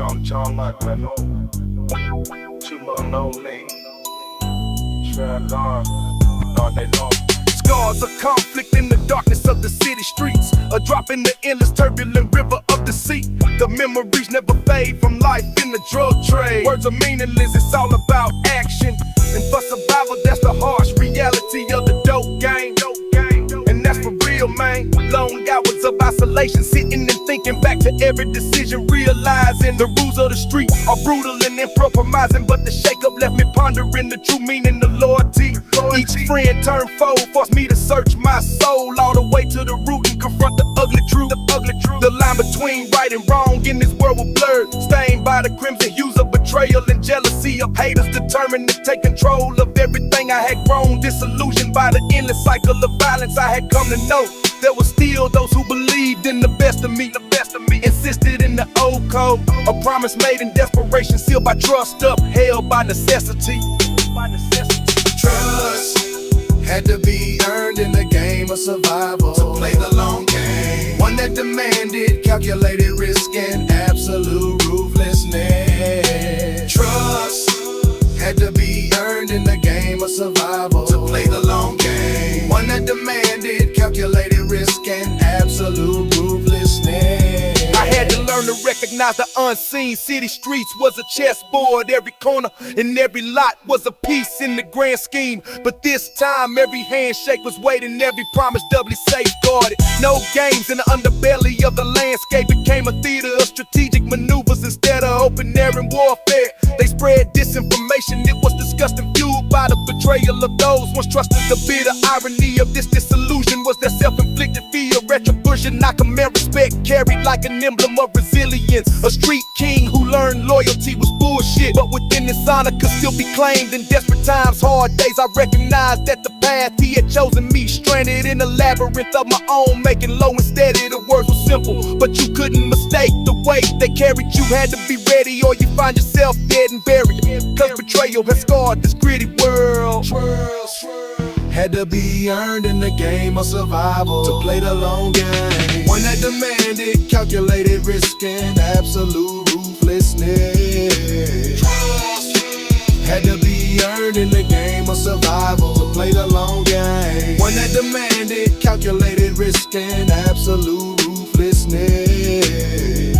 I'm John like my home. Too much no name. Try long, all day long. Scars of conflict in the darkness of the city streets. A drop in the endless turbulent river of deceit. The memories never fade from life in the drug trade. Words are meaningless, it's all about action. And for survival, that's the harsh reality of the dope game. And that's for real, man. Long hours of isolation, sitting and thinking back to every decision, realizing the rules of the street are brutal and uncompromising. But the shake-up left me pondering the true meaning of loyalty. Each friend turned foe, forced me to search my soul all the way to the root and confront the ugly truth. The line between right and wrong in this world was blurred, stained by the crimson hues of betrayal and jealousy of haters determined to take control of everything I had grown. Disillusioned by the endless cycle of violence I had come to know. There were still those who believed in the best of me, insisted in the old code. A promise made in desperation, sealed by trust, upheld by necessity. Trust had to be earned in the game of survival. To play the long game, one that demanded calculated risk and absolute ruthlessness. Trust had to be earned in the game of survival. To play the long game, one that demanded calculated risk and absolute ruthlessness. I had to learn to recognize the unseen. City streets was a chessboard. Every corner and every lot was a piece in the grand scheme. But this time every handshake was waiting, every promise doubly safeguarded. No games in the underbelly of the landscape. Became a theater of strategic maneuvers instead of open air and warfare. They spread disinformation, it was disgust and fueled by the betrayal of those once trusted. The bitter irony of this disillusion was their self-inflicted fear of retribution. I command respect, carried like an emblem of resilience. A street king who learned loyalty was bullshit, but within this honor could still be claimed. In desperate times, hard days, I recognized that the path he had chosen me, stranded in a labyrinth of my own, making low and steady. The words were simple, but you couldn't mistake the weight they carried. You had to be ready or you find yourself dead and buried. Cause betrayal has scarred this gritty world. Had to be earned in the game of survival. To play the long game, one that demanded calculated risk and absolute ruthlessness. Had to be earned in the game of survival. To play the long game, one that demanded calculated risk and absolute ruthlessness.